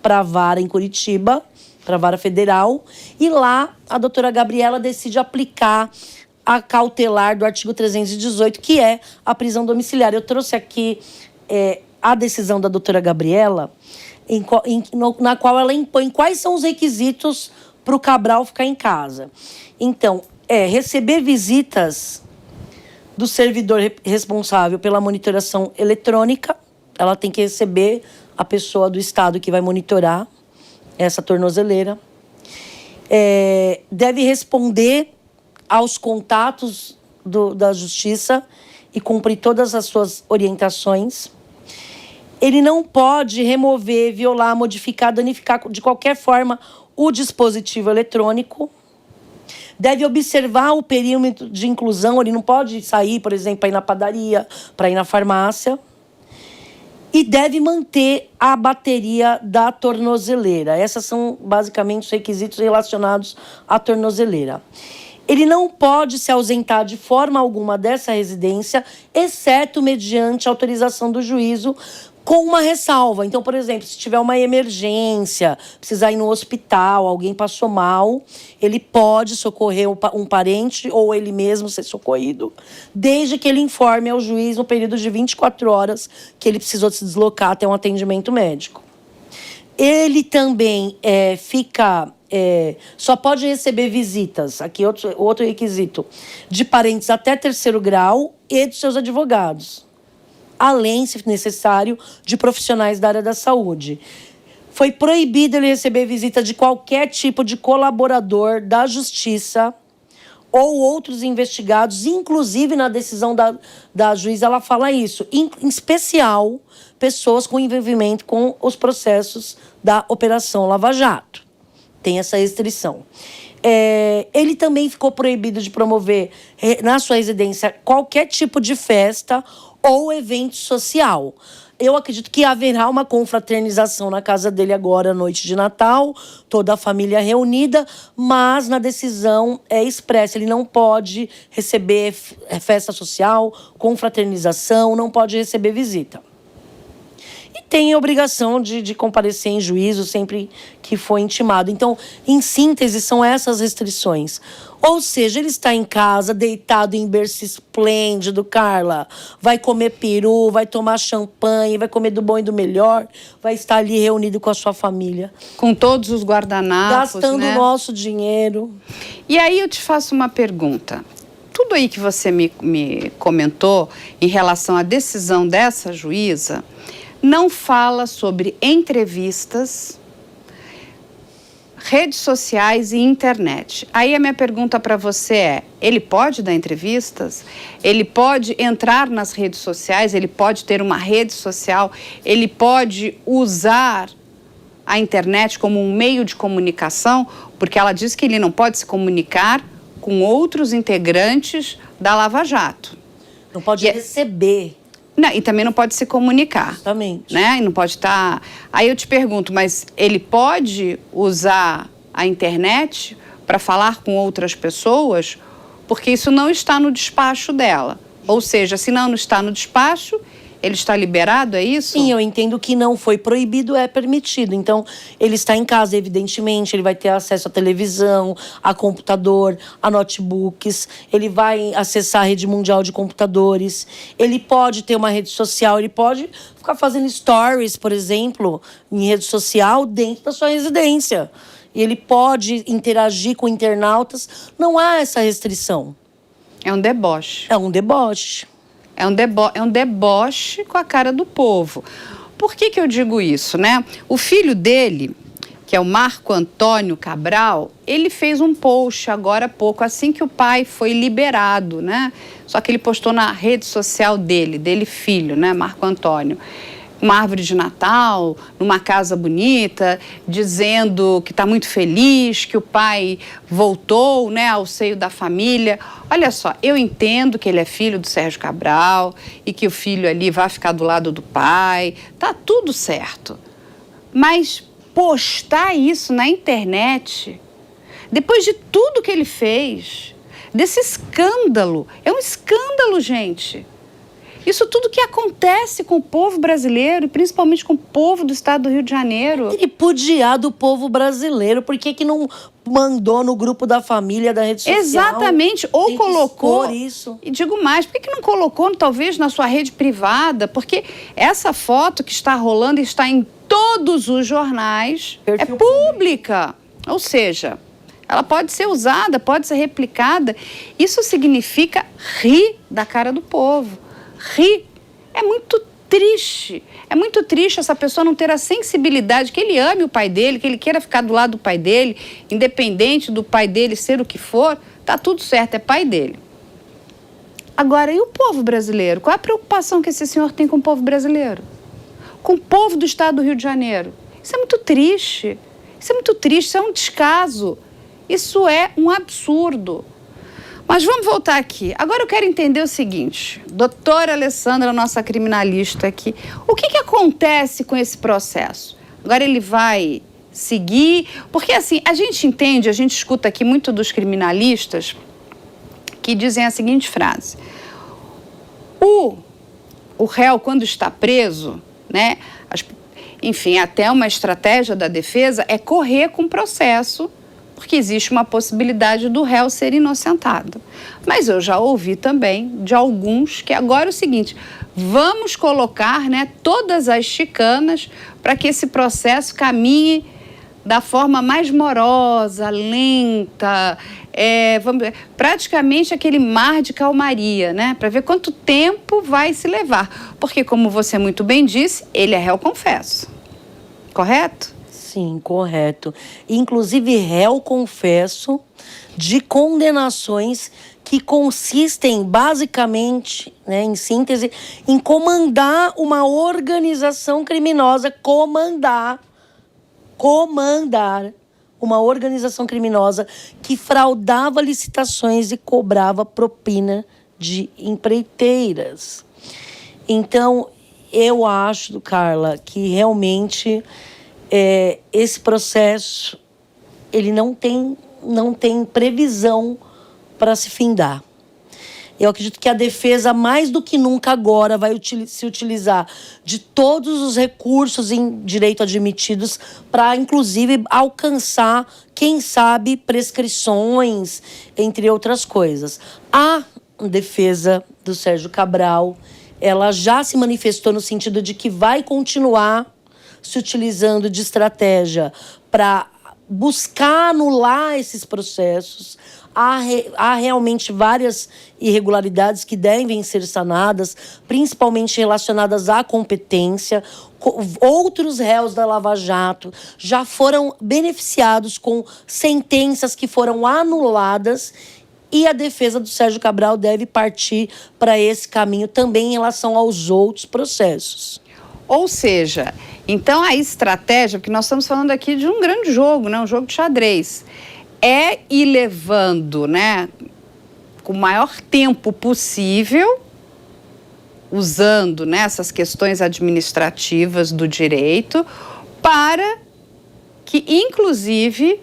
para a Vara em Curitiba, para a Vara Federal, e lá a doutora Gabriela decide aplicar a cautelar do artigo 318, que é a prisão domiciliar. Eu trouxe aqui a decisão da doutora Gabriela, na qual ela impõe quais são os requisitos para o Cabral ficar em casa. Então, receber visitas do servidor responsável pela monitoração eletrônica. Ela tem que receber a pessoa do Estado que vai monitorar essa tornozeleira. Deve responder aos contatos da Justiça e cumprir todas as suas orientações. Ele não pode remover, violar, modificar, danificar de qualquer forma o dispositivo eletrônico. Deve observar o perímetro de inclusão, ele não pode sair, por exemplo, para ir na padaria, para ir na farmácia. E deve manter a bateria da tornozeleira. Esses são basicamente os requisitos relacionados à tornozeleira. Ele não pode se ausentar de forma alguma dessa residência, exceto mediante autorização do juízo, com uma ressalva. Então, por exemplo, se tiver uma emergência, precisar ir no hospital, alguém passou mal, ele pode socorrer um parente ou ele mesmo ser socorrido, desde que ele informe ao juiz no período de 24 horas que ele precisou se deslocar até um atendimento médico. Ele também só pode receber visitas, aqui outro requisito, de parentes até 3º grau e dos seus advogados, além, se necessário, de profissionais da área da saúde. Foi proibido ele receber visita de qualquer tipo de colaborador da Justiça ou outros investigados, inclusive na decisão da juíza, ela fala isso, em especial pessoas com envolvimento com os processos da Operação Lava Jato. Tem essa restrição. Ele também ficou proibido de promover na sua residência qualquer tipo de festa ou evento social. Eu acredito que haverá uma confraternização na casa dele agora, à noite de Natal, toda a família reunida, mas na decisão é expressa, ele não pode receber festa social, confraternização, não pode receber visita. E tem a obrigação de comparecer em juízo sempre que for intimado. Então, em síntese, são essas restrições. Ou seja, ele está em casa, deitado em berço esplêndido, Carla. Vai comer peru, vai tomar champanhe, vai comer do bom e do melhor. Vai estar ali reunido com a sua família. Com todos os guardanapos, gastando né? o nosso dinheiro. E aí eu te faço uma pergunta. Tudo aí que você me comentou em relação à decisão dessa juíza não fala sobre entrevistas, redes sociais e internet. Aí a minha pergunta para você é, ele pode dar entrevistas? Ele pode entrar nas redes sociais? Ele pode ter uma rede social? Ele pode usar a internet como um meio de comunicação? Porque ela diz que ele não pode se comunicar com outros integrantes da Lava Jato. Não pode receber. Não, e também não pode se comunicar. Justamente. Né? E não pode estar... Aí eu te pergunto, mas ele pode usar a internet para falar com outras pessoas? Porque isso não está no despacho dela. Ou seja, se não está no despacho, ele está liberado, é isso? Sim, eu entendo que não foi proibido, é permitido. Então, ele está em casa, evidentemente, ele vai ter acesso à televisão, a computador, a notebooks, ele vai acessar a rede mundial de computadores, ele pode ter uma rede social, ele pode ficar fazendo stories, por exemplo, em rede social dentro da sua residência. E ele pode interagir com internautas, não há essa restrição. É um deboche. É um deboche. É um deboche com a cara do povo. Por que eu digo isso, né? O filho dele, que é o Marco Antônio Cabral, ele fez um post agora há pouco, assim que o pai foi liberado, né? Só que ele postou na rede social dele filho, né? Marco Antônio. Uma árvore de Natal, numa casa bonita, dizendo que está muito feliz, que o pai voltou, né, ao seio da família. Olha só, eu entendo que ele é filho do Sérgio Cabral e que o filho ali vai ficar do lado do pai. Tá tudo certo. Mas postar isso na internet, depois de tudo que ele fez, desse escândalo, é um escândalo, gente. Isso tudo que acontece com o povo brasileiro, e principalmente com o povo do estado do Rio de Janeiro. Ele pudiar do povo brasileiro, por que não mandou no grupo da família, da rede social? Exatamente, ou tem colocou isso. E digo mais, por que não colocou talvez na sua rede privada? Porque essa foto que está rolando está em todos os jornais, Perfil é pública. Ou seja, ela pode ser usada, pode ser replicada. Isso significa rir da cara do povo. Rir. É muito triste. É muito triste essa pessoa não ter a sensibilidade, que ele ame o pai dele, que ele queira ficar do lado do pai dele, independente do pai dele ser o que for, tá tudo certo, é pai dele. Agora, e o povo brasileiro? Qual é a preocupação que esse senhor tem com o povo brasileiro? Com o povo do estado do Rio de Janeiro? Isso é muito triste. Isso é muito triste, isso é um descaso. Isso é um absurdo. Mas vamos voltar aqui. Agora eu quero entender o seguinte. Doutora Alessandra, nossa criminalista aqui. O que acontece com esse processo? Agora ele vai seguir? Porque assim, a gente entende, a gente escuta aqui muito dos criminalistas que dizem a seguinte frase. O réu, quando está preso, né? Enfim, até uma estratégia da defesa é correr com o processo, porque existe uma possibilidade do réu ser inocentado. Mas eu já ouvi também de alguns que agora é o seguinte, vamos colocar, né, todas as chicanas para que esse processo caminhe da forma mais morosa, lenta, praticamente aquele mar de calmaria, né, para ver quanto tempo vai se levar. Porque, como você muito bem disse, ele é réu confesso. Correto? Sim, correto. Inclusive, réu confesso de condenações que consistem, basicamente, né, em síntese, em comandar uma organização criminosa, comandar uma organização criminosa que fraudava licitações e cobrava propina de empreiteiras. Então, eu acho, Carla, que realmente esse processo ele não tem previsão para se findar. Eu acredito que a defesa, mais do que nunca agora, vai se utilizar de todos os recursos em direito admitidos para, inclusive, alcançar, quem sabe, prescrições, entre outras coisas. A defesa do Sérgio Cabral, ela já se manifestou no sentido de que vai continuar se utilizando de estratégia para buscar anular esses processos. Há realmente várias irregularidades que devem ser sanadas, principalmente relacionadas à competência. Outros réus da Lava Jato já foram beneficiados com sentenças que foram anuladas e a defesa do Sérgio Cabral deve partir para esse caminho também em relação aos outros processos. Ou seja, então a estratégia, porque nós estamos falando aqui de um grande jogo, né? Um jogo de xadrez, é ir levando, né, com o maior tempo possível, usando, né, essas questões administrativas do direito, para que, inclusive,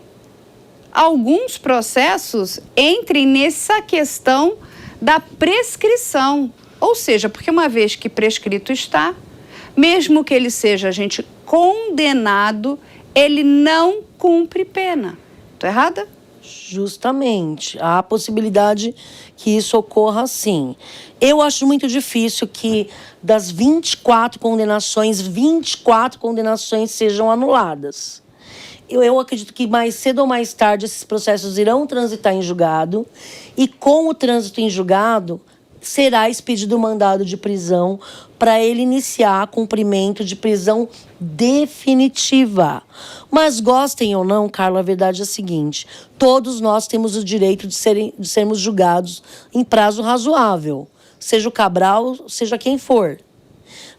alguns processos entrem nessa questão da prescrição. Ou seja, porque uma vez que prescrito está, mesmo que ele seja agente condenado, ele não cumpre pena. Estou errada? Justamente. Há a possibilidade que isso ocorra sim. Eu acho muito difícil que das 24 condenações sejam anuladas. Eu acredito que mais cedo ou mais tarde esses processos irão transitar em julgado e com o trânsito em julgado será expedido o mandado de prisão para ele iniciar cumprimento de prisão definitiva. Mas gostem ou não, Carla, a verdade é a seguinte: todos nós temos o direito de sermos julgados em prazo razoável, seja o Cabral, seja quem for.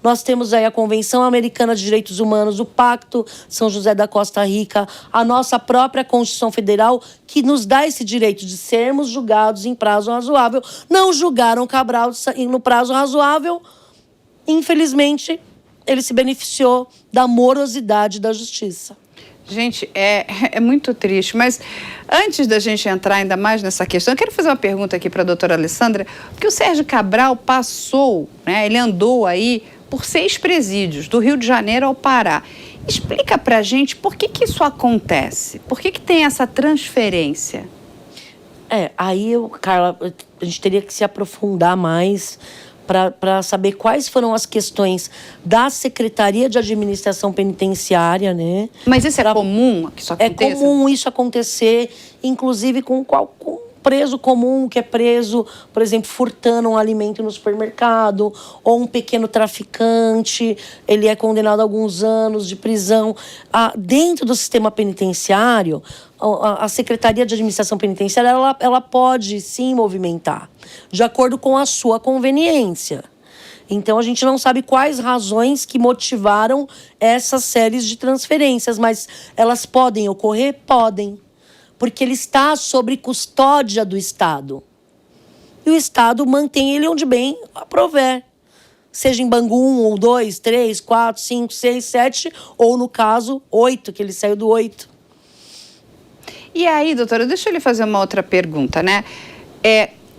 Nós temos aí a Convenção Americana de Direitos Humanos, o Pacto São José da Costa Rica, a nossa própria Constituição Federal, que nos dá esse direito de sermos julgados em prazo razoável. Não julgaram Cabral no prazo razoável. Infelizmente, ele se beneficiou da morosidade da justiça. Gente, é muito triste, mas antes da gente entrar ainda mais nessa questão, eu quero fazer uma pergunta aqui para a doutora Alessandra, porque o Sérgio Cabral passou, né, ele andou aí por 6 presídios, do Rio de Janeiro ao Pará. Explica para a gente por que isso acontece, por que tem essa transferência? Aí, Carla, a gente teria que se aprofundar mais para saber quais foram as questões da Secretaria de Administração Penitenciária, né? Mas isso é comum que isso aconteça? É comum isso acontecer, inclusive com preso comum que é preso, por exemplo, furtando um alimento no supermercado, ou um pequeno traficante, ele é condenado a alguns anos de prisão. Dentro do sistema penitenciário, a Secretaria de Administração Penitenciária, ela pode sim movimentar, de acordo com a sua conveniência. Então, a gente não sabe quais razões que motivaram essas séries de transferências, mas elas podem ocorrer? Podem. Porque ele está sob custódia do Estado. E o Estado mantém ele onde bem aprouver. Seja em Bangu 1, ou 2, 3, 4, 5, 6, 7, ou no caso, 8, que ele saiu do 8. E aí, doutora, deixa eu lhe fazer uma outra pergunta, né?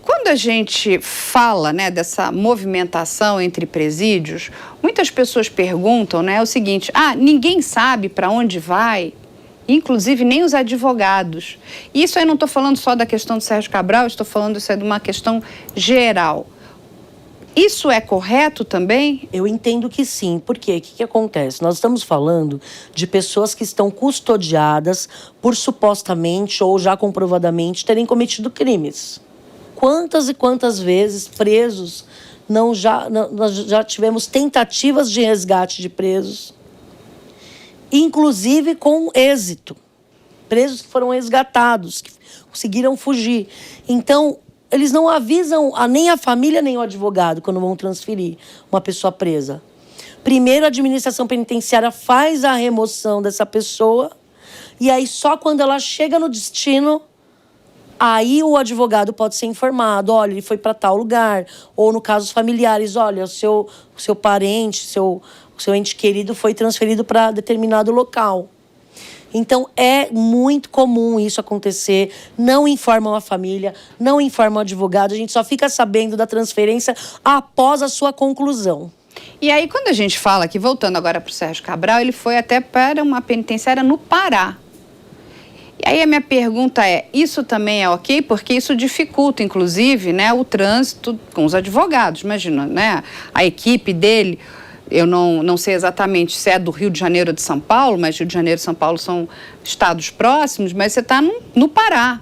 Quando a gente fala, né, dessa movimentação entre presídios, muitas pessoas perguntam, né, o seguinte: ninguém sabe para onde vai, inclusive nem os advogados. E isso aí não estou falando só da questão do Sérgio Cabral, estou falando isso de uma questão geral. Isso é correto também? Eu entendo que sim. Por quê? O que acontece? Nós estamos falando de pessoas que estão custodiadas por supostamente ou já comprovadamente terem cometido crimes. Quantas e quantas vezes presos, nós já tivemos tentativas de resgate de presos, inclusive com êxito. presos que foram resgatados, que conseguiram fugir. Então, eles não avisam nem a família nem o advogado quando vão transferir uma pessoa presa. Primeiro, a administração penitenciária faz a remoção dessa pessoa e aí só quando ela chega no destino, aí o advogado pode ser informado, olha, ele foi para tal lugar. Ou no caso, os familiares, olha, o seu parente, o seu ente querido foi transferido para determinado local. Então, é muito comum isso acontecer. Não informam a família, não informam o advogado. A gente só fica sabendo da transferência após a sua conclusão. E aí, quando a gente fala aqui, voltando agora para o Sérgio Cabral, ele foi até para uma penitenciária no Pará. E aí a minha pergunta é, isso também é ok? Porque isso dificulta, inclusive, né, o trânsito com os advogados. Imagina, né, a equipe dele, eu não sei exatamente se é do Rio de Janeiro ou de São Paulo, mas Rio de Janeiro e São Paulo são estados próximos, mas você está no Pará.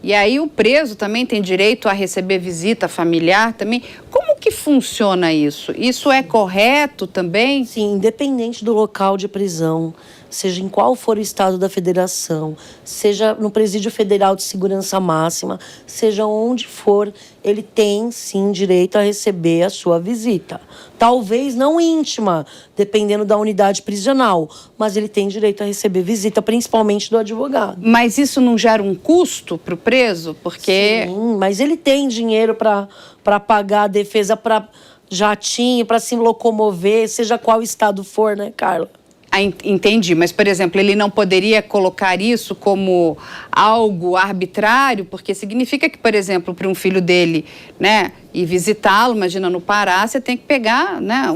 E aí o preso também tem direito a receber visita familiar também. Como que funciona isso? Isso é correto também? Sim, independente do local de prisão, seja em qual for o estado da federação, seja no Presídio Federal de Segurança Máxima, seja onde for, ele tem sim direito a receber a sua visita. Talvez não íntima, dependendo da unidade prisional, mas ele tem direito a receber visita, principalmente do advogado. Mas isso não gera um custo para o preso? Porque... Sim, mas ele tem dinheiro para pagar a defesa para jatinho, para se locomover, seja qual estado for, né, Carla? Entendi, mas, por exemplo, ele não poderia colocar isso como algo arbitrário, porque significa que, por exemplo, para um filho dele, né, ir visitá-lo, imagina no Pará, você tem que pegar, né,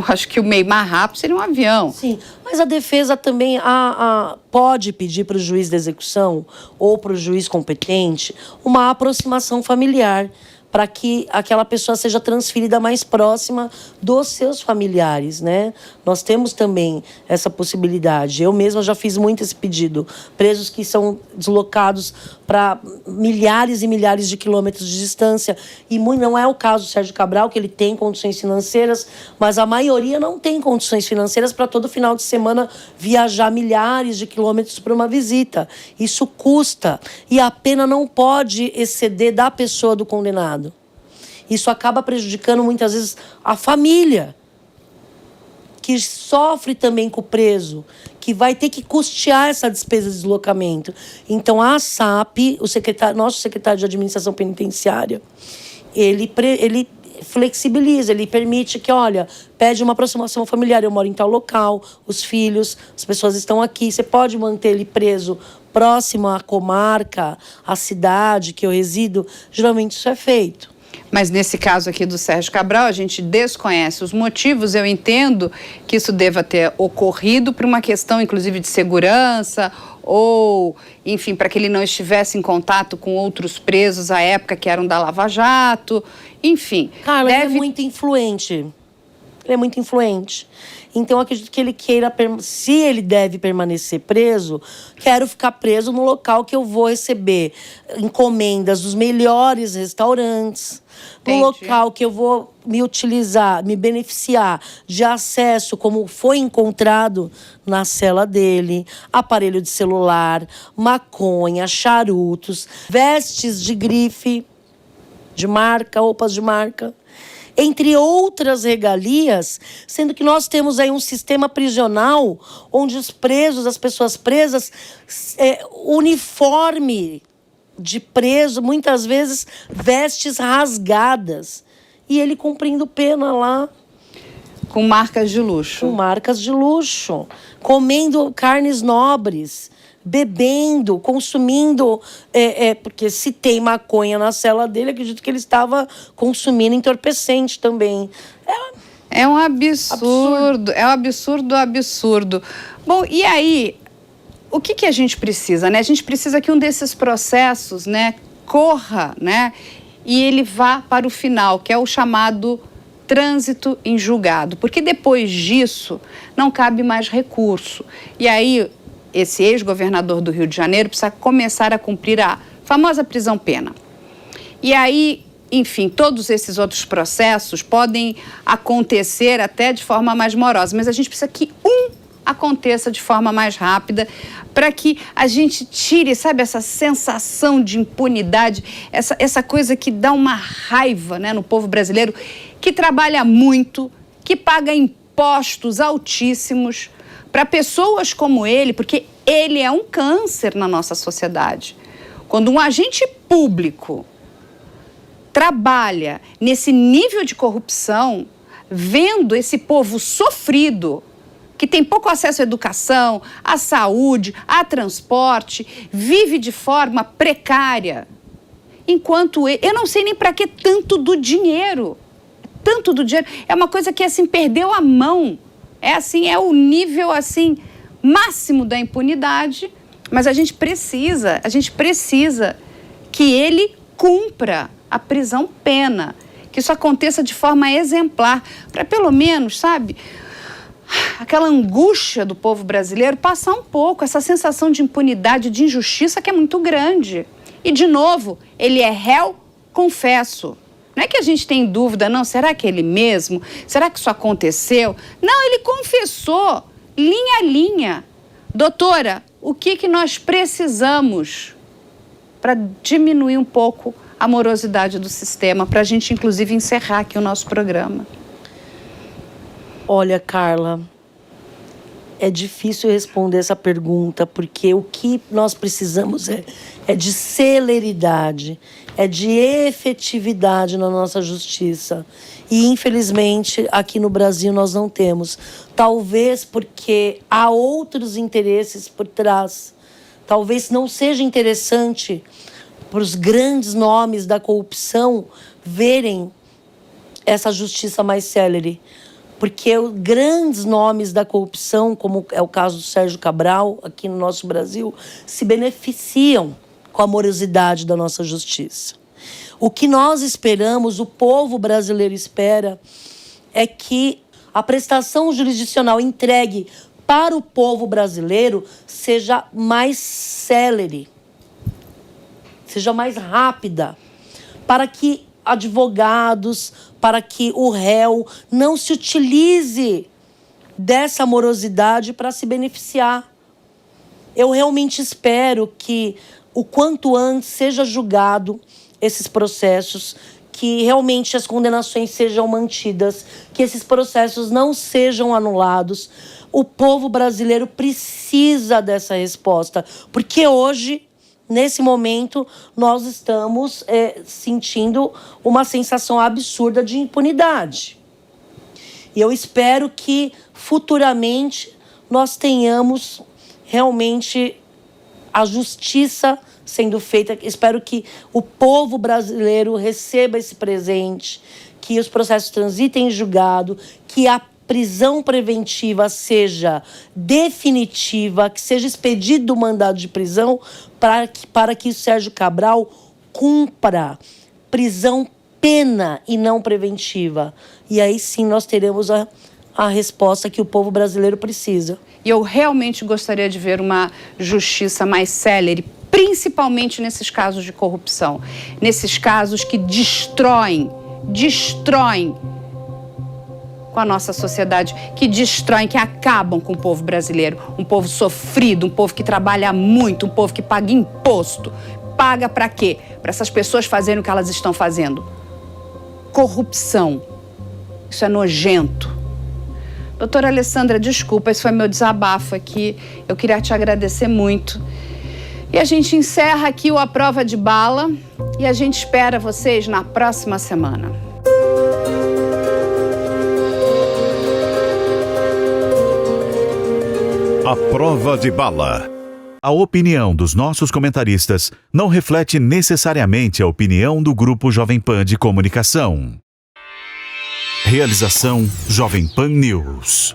acho que o meio mais rápido seria um avião. Sim, mas a defesa também pode pedir para o juiz da execução ou para o juiz competente uma aproximação familiar, para que aquela pessoa seja transferida mais próxima dos seus familiares, né? Nós temos também essa possibilidade. Eu mesma já fiz muito esse pedido. Presos que são deslocados para milhares e milhares de quilômetros de distância. E não é o caso do Sérgio Cabral, que ele tem condições financeiras, mas a maioria não tem condições financeiras para todo final de semana viajar milhares de quilômetros para uma visita. Isso custa. E a pena não pode exceder da pessoa do condenado. Isso acaba prejudicando muitas vezes a família, que sofre também com o preso, que vai ter que custear essa despesa de deslocamento. Então, a SAP, nosso secretário de Administração Penitenciária, ele flexibiliza, ele permite que, olha, pede uma aproximação familiar, eu moro em tal local, os filhos, as pessoas estão aqui, você pode manter ele preso próximo à comarca, à cidade que eu resido. Geralmente isso é feito. Mas nesse caso aqui do Sérgio Cabral, a gente desconhece os motivos. Eu entendo que isso deva ter ocorrido por uma questão, inclusive, de segurança ou, enfim, para que ele não estivesse em contato com outros presos à época que eram da Lava Jato. Enfim. Carla, ele é muito influente. Ele é muito influente. Então, eu acredito que ele queira, se ele deve permanecer preso, quero ficar preso no local que eu vou receber encomendas dos melhores restaurantes, no local que eu vou me beneficiar de acesso, como foi encontrado na cela dele, aparelho de celular, maconha, charutos, vestes de grife, de marca, roupas de marca, entre outras regalias, sendo que nós temos aí um sistema prisional onde os presos, as pessoas presas, uniforme de preso, muitas vezes vestes rasgadas. E ele cumprindo pena lá. Com marcas de luxo. Com marcas de luxo. Comendo carnes nobres. Bebendo, consumindo, porque se tem maconha na cela dele, acredito que ele estava consumindo entorpecente também. É um absurdo, é um absurdo. Bom, e aí, o que a gente precisa, né? A gente precisa que um desses processos, né, corra, né, e ele vá para o final, que é o chamado trânsito em julgado, porque depois disso não cabe mais recurso. E aí, esse ex-governador do Rio de Janeiro precisa começar a cumprir a famosa prisão-pena. E aí, enfim, todos esses outros processos podem acontecer até de forma mais morosa, mas a gente precisa que um aconteça de forma mais rápida, para que a gente tire, sabe, essa sensação de impunidade, essa coisa que dá uma raiva, né, no povo brasileiro, que trabalha muito, que paga impostos altíssimos para pessoas como ele, porque ele é um câncer na nossa sociedade. Quando um agente público trabalha nesse nível de corrupção, vendo esse povo sofrido, que tem pouco acesso à educação, à saúde, a transporte, vive de forma precária, enquanto eu não sei nem para que tanto do dinheiro. Tanto do dinheiro. É uma coisa que, assim, perdeu a mão. É assim, é o nível, assim, máximo da impunidade, mas a gente precisa que ele cumpra a prisão pena, que isso aconteça de forma exemplar, para pelo menos, sabe, aquela angústia do povo brasileiro passar um pouco, essa sensação de impunidade, de injustiça que é muito grande. E, de novo, ele é réu, confesso. Não é que a gente tem dúvida, não, será que é ele mesmo? Será que isso aconteceu? Não, ele confessou, linha a linha. Doutora, o que nós precisamos para diminuir um pouco a morosidade do sistema, para a gente, inclusive, encerrar aqui o nosso programa? Olha, Carla, é difícil responder essa pergunta, porque o que nós precisamos é de celeridade, é de efetividade na nossa justiça. E, infelizmente, aqui no Brasil nós não temos. Talvez porque há outros interesses por trás. Talvez não seja interessante para os grandes nomes da corrupção verem essa justiça mais célere. Porque os grandes nomes da corrupção, como é o caso do Sérgio Cabral, aqui no nosso Brasil, se beneficiam com a morosidade da nossa justiça. O que nós esperamos, o povo brasileiro espera, é que a prestação jurisdicional entregue para o povo brasileiro seja mais célere, seja mais rápida, para que advogados, para que o réu não se utilize dessa morosidade para se beneficiar. Eu realmente espero que o quanto antes seja julgado esses processos, que realmente as condenações sejam mantidas, que esses processos não sejam anulados. O povo brasileiro precisa dessa resposta, porque hoje, nesse momento, nós estamos sentindo uma sensação absurda de impunidade. E eu espero que, futuramente, nós tenhamos realmente a justiça sendo feita. Espero que o povo brasileiro receba esse presente, que os processos transitem em julgado, que a prisão preventiva seja definitiva, que seja expedido o mandado de prisão para que o Sérgio Cabral cumpra prisão pena e não preventiva. E aí sim nós teremos a resposta que o povo brasileiro precisa. E eu realmente gostaria de ver uma justiça mais célere, principalmente nesses casos de corrupção, nesses casos que destroem com a nossa sociedade, que destroem, que acabam com o povo brasileiro. Um povo sofrido, um povo que trabalha muito, um povo que paga imposto. Paga para quê? Para essas pessoas fazerem o que elas estão fazendo. Corrupção. Isso é nojento. Doutora Alessandra, desculpa, esse foi meu desabafo aqui. Eu queria te agradecer muito. E a gente encerra aqui o A Prova de Bala e a gente espera vocês na próxima semana. A Prova de Bala. A opinião dos nossos comentaristas não reflete necessariamente a opinião do Grupo Jovem Pan de Comunicação. Realização Jovem Pan News.